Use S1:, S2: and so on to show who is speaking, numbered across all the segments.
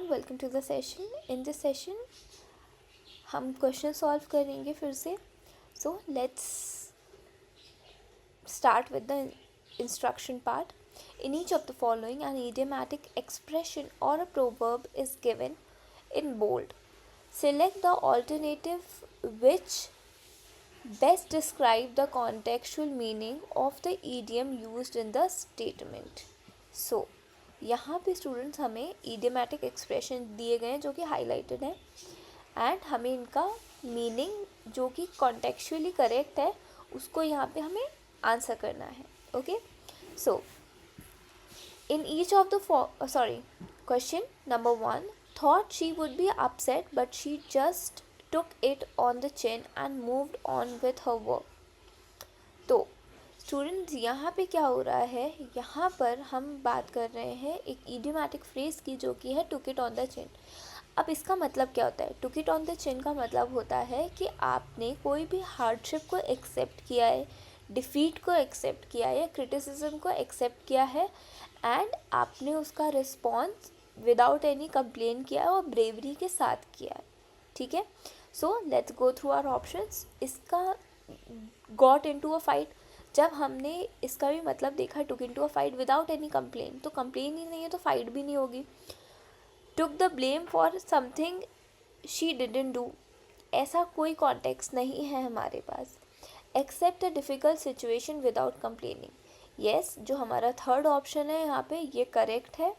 S1: Welcome to the session. In this session हम question solve करेंगे फिर से। So let's start with the instruction part. In each of the following, an idiomatic expression or a proverb is given in bold. Select the alternative which best describe the contextual meaning of the idiom used in the statement. So, यहाँ पे students हमें idiomatic expression दिए गए हैं जो कि highlighted है and हमें इनका मीनिंग जो कि कॉन्टेक्चुअली करेक्ट है उसको यहाँ पे हमें आंसर करना है. Okay, so in each of the question number 1, thought she would be upset but she just took it on the chin and moved on with her work. तो स्टूडेंट्स यहाँ पे क्या हो रहा है, यहाँ पर हम बात कर रहे हैं एक इडियोमैटिक फ्रेज़ की जो कि है took it on the chin. अब इसका मतलब क्या होता है? Took it on the chin का मतलब होता है कि आपने कोई भी हार्डशिप को एक्सेप्ट किया है, डिफ़ीट को एक्सेप्ट किया है या क्रिटिसिज्म को एक्सेप्ट किया है एंड आपने उसका रिस्पॉन्स विदाउट एनी कंप्लेन किया है और ब्रेवरी के साथ किया है. ठीक है, so let's go through our options. इसका गॉट इनटू अ फाइट, जब हमने इसका भी मतलब देखा took into a fight without any complain, तो कंप्लेन ही नहीं है तो फाइट भी नहीं होगी. Took the blame for something she didn't do, ऐसा कोई कॉन्टेक्स्ट नहीं है हमारे पास. Accept a difficult situation without complaining, yes, जो हमारा थर्ड ऑप्शन है यहाँ पे ये करेक्ट है.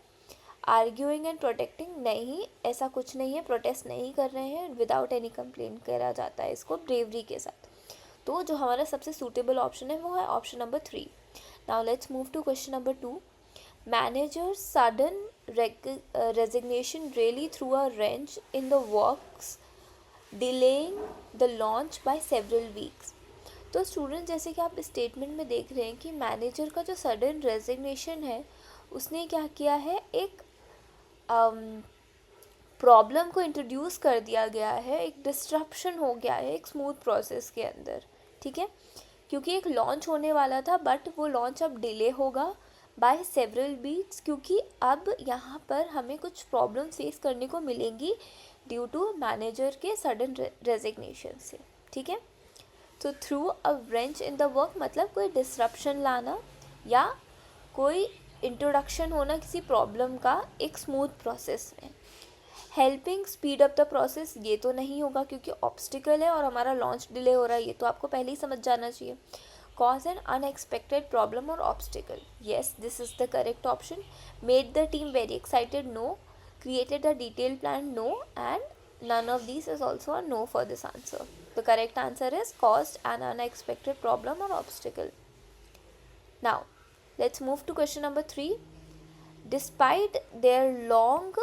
S1: आर्ग्यूइंग एंड प्रोटेक्टिंग, नहीं, ऐसा कुछ नहीं है, प्रोटेस्ट नहीं कर रहे हैं, विदाउट एनी कंप्लेन करा जाता है इसको ब्रेवरी के साथ. तो जो हमारा सबसे सूटेबल ऑप्शन है वो है option number 3. Now let's move to question number 2. Manager sudden resignation really threw a wrench in the works, delaying the launch by several weeks. तो स्टूडेंट जैसे कि आप स्टेटमेंट में देख रहे हैं कि मैनेजर का जो सडन रेजिग्नेशन है उसने क्या किया है, एक प्रॉब्लम को इंट्रोड्यूस कर दिया गया है, एक डिस्ट्रप्शन हो गया है एक स्मूथ प्रोसेस के अंदर. ठीक है, क्योंकि एक लॉन्च होने वाला था बट वो लॉन्च अब डिले होगा बाय सेवरल वीक्स, क्योंकि अब यहाँ पर हमें कुछ प्रॉब्लम फेस करने को मिलेंगी ड्यू टू मैनेजर के सडन रेजिग्नेशन से. ठीक है, तो through a wrench in the work मतलब कोई डिसरप्शन लाना या कोई इंट्रोडक्शन होना किसी प्रॉब्लम का एक स्मूथ प्रोसेस में. Helping speed up the process, ये तो नहीं होगा क्योंकि ऑब्स्टिकल है और हमारा लॉन्च डिले हो रहा है, ये तो आपको पहले ही समझ जाना चाहिए. Cause an unexpected problem or obstacle, yes, this is the correct option. Made the team very excited, no. Created a detailed plan, no. And none of these is also a no for this answer. The correct answer is caused an unexpected problem or obstacle. Now let's move to question number 3. Despite their long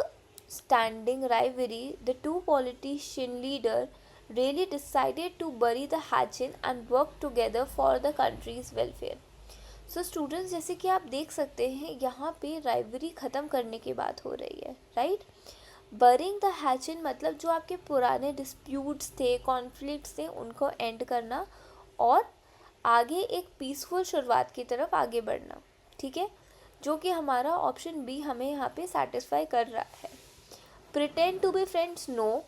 S1: standing rivalry, the two politician leaders really decided to bury the hatchet and work together for the country's welfare. So students, जैसे कि आप देख सकते हैं यहाँ पे राइवरी ख़त्म करने की बात हो रही है, राइट. बरिंग द हैचेट मतलब जो आपके पुराने डिस्प्यूट्स थे, कॉन्फ्लिक्ट्स थे, उनको एंड करना और आगे एक पीसफुल शुरुआत की तरफ आगे बढ़ना. ठीक है, जो कि हमारा ऑप्शन बी हमें यहाँ पे सेटिस्फाई कर रहा है. Pretend to be friends, no.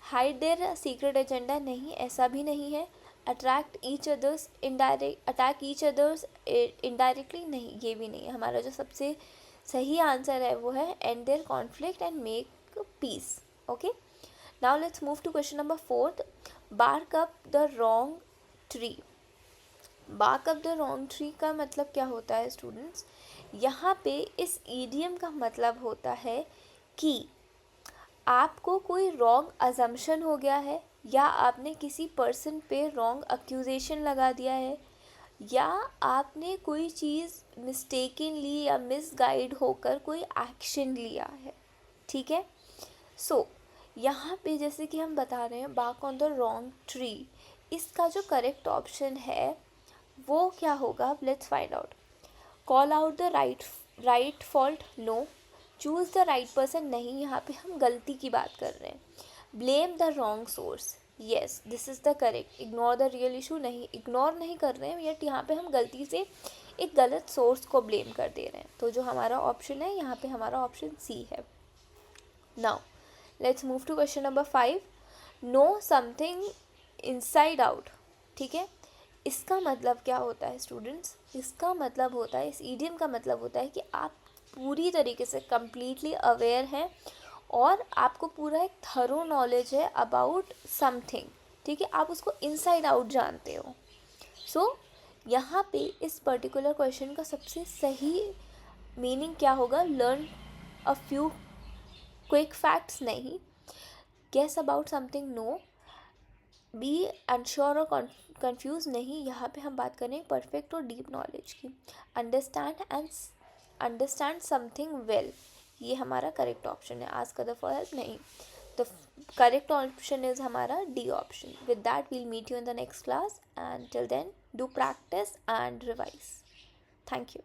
S1: Hide their secret agenda, नहीं, ऐसा भी नहीं है. अटैक ईच अदर्स इनडायरेक्टली, नहीं, ये भी नहीं है. हमारा जो सबसे सही आंसर है वो है end their conflict and make peace. Okay, now let's move to question number 4. Bark up the wrong tree. Bark up the wrong tree का मतलब क्या होता है स्टूडेंट्स? यहाँ पे इस ईडियम का मतलब होता है कि आपको कोई रॉन्ग अजम्पशन हो गया है या आपने किसी पर्सन पे रॉन्ग एक्यूजेशन लगा दिया है या आपने कोई चीज़ मिस्टेकनली या मिसगाइड होकर कोई एक्शन लिया है. ठीक है, सो यहाँ पे जैसे कि हम बता रहे हैं bark on the wrong tree, इसका जो करेक्ट ऑप्शन है वो क्या होगा? Let's find out. Call out the right fault, no. Choose the right person, नहीं, यहाँ पे हम गलती की बात कर रहे हैं. Blame the wrong source, yes, this is the correct. Ignore the real issue, नहीं, इग्नोर नहीं कर रहे हैं, यट यहाँ पे हम गलती से एक गलत सोर्स को ब्लेम कर दे रहे हैं. तो जो हमारा ऑप्शन है यहाँ पे हमारा ऑप्शन सी है. Now let's move to question number 5. Know something inside out. ठीक है, इसका मतलब क्या होता है स्टूडेंट्स? इसका मतलब होता है, इस इडियम का मतलब होता है कि आप पूरी तरीके से कंप्लीटली अवेयर हैं और आपको पूरा एक थरो नॉलेज है अबाउट समथिंग. ठीक है, आप उसको इनसाइड आउट जानते हो. सो यहाँ पे इस पर्टिकुलर क्वेश्चन का सबसे सही मीनिंग क्या होगा? Learn a few quick facts नहीं, guess about something no, be unsure और कंफ्यूज नहीं. यहाँ पे हम बात करें परफेक्ट और डीप नॉलेज की. अंडरस्टैंड समथिंग वेल, ये हमारा करेक्ट ऑप्शन है. आस्क अदर फॉर हेल्प नहीं. द करेक्ट ऑप्शन इज हमारा D option. With that we'll meet you in the next class, and till then do practice and revise. Thank you.